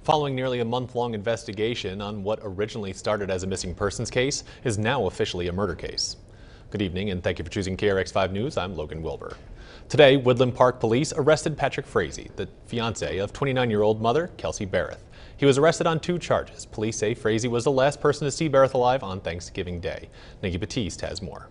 Following nearly a month-long investigation on what originally started as a missing persons case is now officially a murder case. Good evening and thank you for choosing KRX5 News. I'm Logan Wilbur. Today, Woodland Park Police arrested Patrick Frazee, the fiance of 29-year-old mother Kelsey Barrett. He was arrested on 2 charges. Police say Frazee was the last person to see Barrett alive on Thanksgiving Day. Nikki Batiste has more.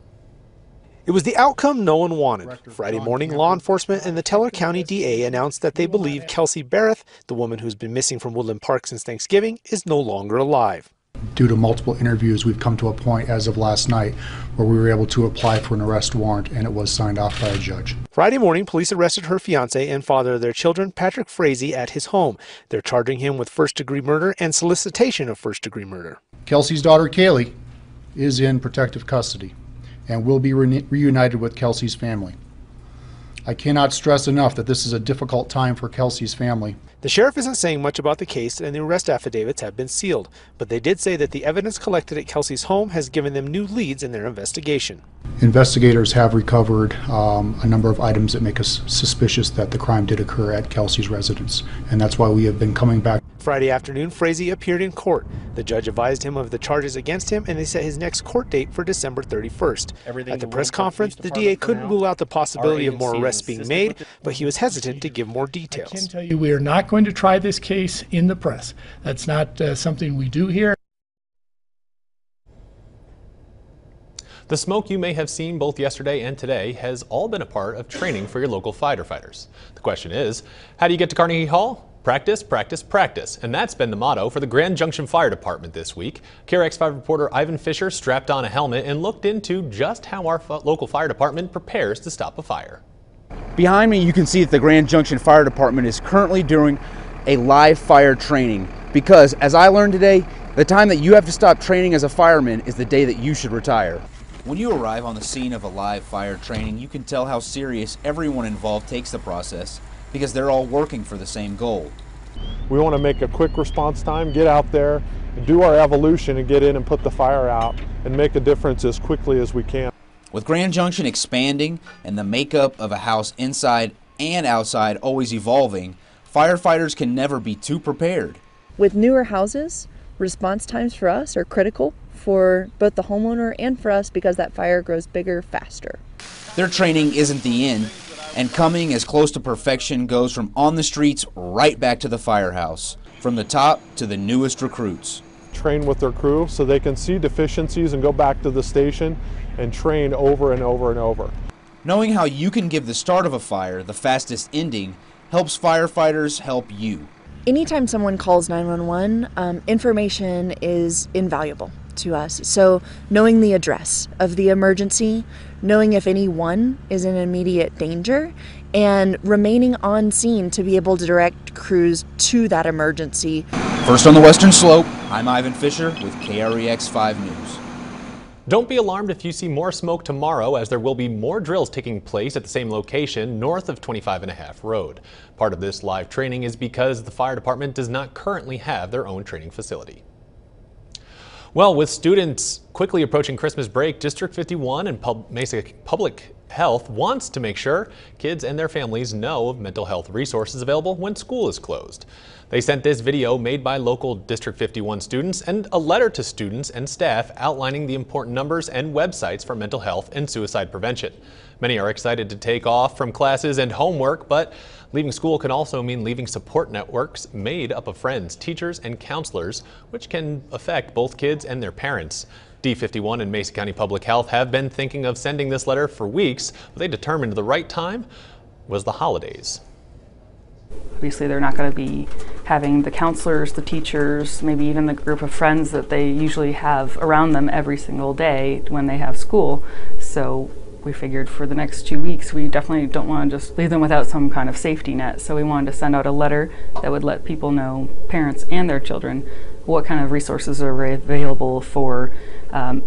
It was the outcome no one wanted. Friday morning, law enforcement and the Teller County DA announced that they believe Kelsey Barrett, the woman who's been missing from Woodland Park since Thanksgiving, is no longer alive. Due to multiple interviews, we've come to a point as of last night where we were able to apply for an arrest warrant and it was signed off by a judge. Friday morning, police arrested her fiance and father of their children, Patrick Frazee, at his home. They're charging him with first-degree murder and solicitation of first-degree murder. Kelsey's daughter, Kaylee, is in protective custody and will be reunited with Kelsey's family. I cannot stress enough that this is a difficult time for Kelsey's family. The sheriff isn't saying much about the case and the arrest affidavits have been sealed, but they did say that the evidence collected at Kelsey's home has given them new leads in their investigation. Investigators have recovered a number of items that make us suspicious that the crime did occur at Kelsey's residence, and that's why we have been coming back. Friday afternoon, Frazee appeared in court. The judge advised him of the charges against him, and they set his next court date for December 31st. At the press conference, the DA couldn't rule out the possibility of more arrests being made, but he was hesitant to give more details. I can tell you we are not going to try this case in the press. That's not something we do here. The smoke you may have seen both yesterday and today has all been a part of training for your local firefighters. The question is, how do you get to Carnegie Hall? Practice, practice, practice. And that's been the motto for the Grand Junction Fire Department this week. KRX5 reporter Ivan Fisher strapped on a helmet and looked into just how our local fire department prepares to stop a fire. Behind me, you can see that the Grand Junction Fire Department is currently doing a live fire training because, as I learned today, the time that you have to stop training as a fireman is the day that you should retire. When you arrive on the scene of a live fire training, you can tell how serious everyone involved takes the process because they're all working for the same goal. We want to make a quick response time, get out there, do our evolution and get in and put the fire out and make a difference as quickly as we can. With Grand Junction expanding and the makeup of a house inside and outside always evolving, firefighters can never be too prepared. With newer houses, response times for us are critical for both the homeowner and for us because that fire grows bigger faster. Their training isn't the end, and coming as close to perfection goes from on the streets right back to the firehouse, from the top to the newest recruits. Train with their crew so they can see deficiencies and go back to the station and train over and over and over. Knowing how you can give the start of a fire the fastest ending helps firefighters help you. Anytime someone calls 911, information is invaluable to us. So knowing the address of the emergency, knowing if anyone is in immediate danger, and remaining on scene to be able to direct crews to that emergency. First on the Western Slope, I'm Ivan Fisher with KREX5 News. Don't be alarmed if you see more smoke tomorrow, as there will be more drills taking place at the same location north of 25.5 Road. Part of this live training is because the fire department does not currently have their own training facility. Well, with students quickly approaching Christmas break, District 51 and Mesa Public Health wants to make sure kids and their families know of mental health resources available when school is closed. They sent this video made by local District 51 students and a letter to students and staff outlining the important numbers and websites for mental health and suicide prevention. Many are excited to take off from classes and homework, but leaving school can also mean leaving support networks made up of friends, teachers, and counselors, which can affect both kids and their parents. D51 and Mesa County Public Health have been thinking of sending this letter for weeks, but they determined the right time was the holidays. Obviously, they're not going to be having the counselors, the teachers, maybe even the group of friends that they usually have around them every single day when they have school. So we figured for the next 2 weeks, we definitely don't want to just leave them without some kind of safety net. So we wanted to send out a letter that would let people know, parents and their children, what kind of resources are available for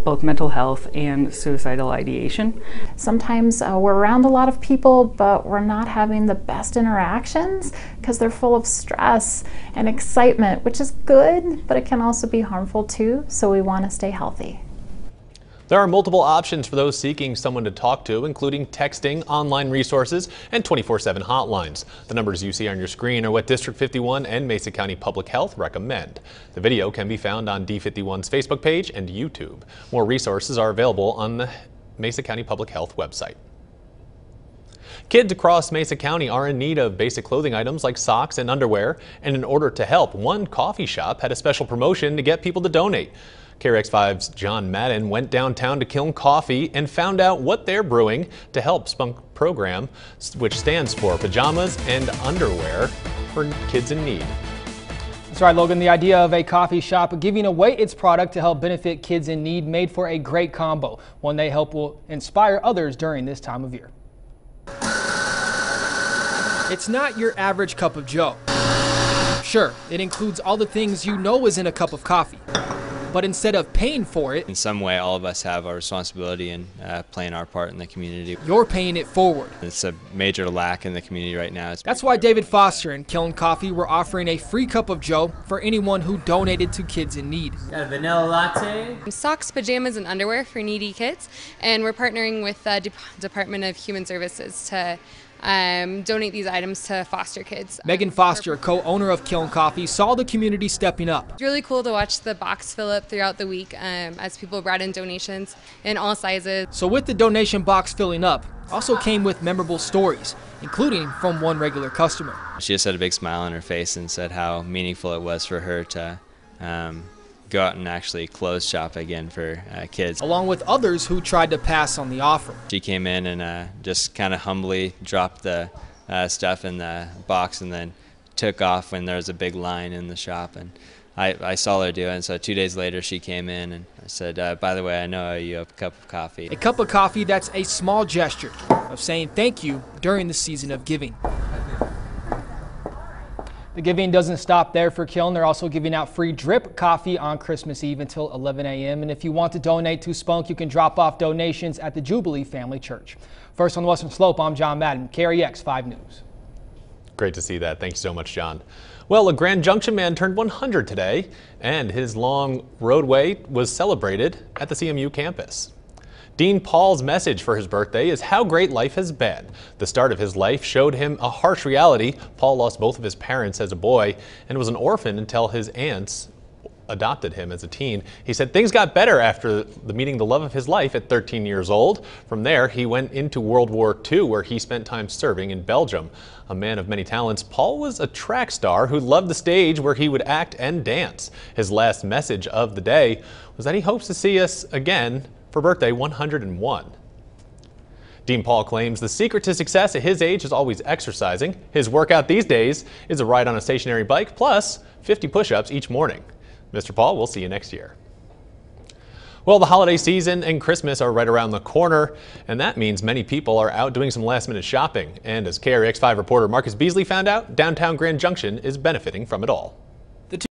both mental health and suicidal ideation. Sometimes we're around a lot of people, but we're not having the best interactions because they're full of stress and excitement, which is good, but it can also be harmful too. So we want to stay healthy. There are multiple options for those seeking someone to talk to, including texting, online resources, and 24/7 hotlines. The numbers you see on your screen are what District 51 and Mesa County Public Health recommend. The video can be found on D51's Facebook page and YouTube. More resources are available on the Mesa County Public Health website. Kids across Mesa County are in need of basic clothing items like socks and underwear, and in order to help, one coffee shop had a special promotion to get people to donate. KRX5's John Madden went downtown to Kiln Coffee and found out what they're brewing to help Spunk program, which stands for Pajamas and Underwear for Kids in Need. That's right, Logan. The idea of a coffee shop giving away its product to help benefit kids in need made for a great combo, one they hope will inspire others during this time of year. It's not your average cup of joe. Sure, it includes all the things you know is in a cup of coffee. But instead of paying for it, in some way all of us have our responsibility in playing our part in the community. You're paying it forward. It's a major lack in the community right now. That's why David Foster and Kiln Coffee were offering a free cup of joe for anyone who donated to kids in need. Got a vanilla latte. Socks, pajamas, and underwear for needy kids. And we're partnering with the Department of Human Services to donate these items to foster kids. Megan Foster, co-owner of Kiln Coffee, saw the community stepping up. It's really cool to watch the box fill up throughout the week as people brought in donations in all sizes. So with the donation box filling up, also came with memorable stories, including from one regular customer. She just had a big smile on her face and said how meaningful it was for her to go out and actually clothes shop again for kids. Along with others who tried to pass on the offer. She came in and just kind of humbly dropped the stuff in the box and then took off when there was a big line in the shop. And I saw her do it, and so 2 days later she came in and I said, by the way, I know you have a cup of coffee. A cup of coffee that's a small gesture of saying thank you during the season of giving. The giving doesn't stop there for Kiln. They're also giving out free drip coffee on Christmas Eve until 11 a.m. And if you want to donate to Spunk, you can drop off donations at the Jubilee Family Church. First on the Western Slope, I'm John Madden, KRX 5 News. Great to see that. Thank you so much, John. Well, a Grand Junction man turned 100 today, and his long roadway was celebrated at the CMU campus. Dean Paul's message for his birthday is how great life has been. The start of his life showed him a harsh reality. Paul lost both of his parents as a boy and was an orphan until his aunts adopted him as a teen. He said things got better after meeting the love of his life at 13 years old. From there, he went into World War II, where he spent time serving in Belgium. A man of many talents, Paul was a track star who loved the stage where he would act and dance. His last message of the day was that he hopes to see us again for birthday 101. Dean Paul claims the secret to success at his age is always exercising. His workout these days is a ride on a stationary bike plus 50 push-ups each morning. Mr. Paul, we'll see you next year. Well, the holiday season and Christmas are right around the corner, and that means many people are out doing some last-minute shopping. And as KRX5 reporter Marcus Beasley found out, downtown Grand Junction is benefiting from it all.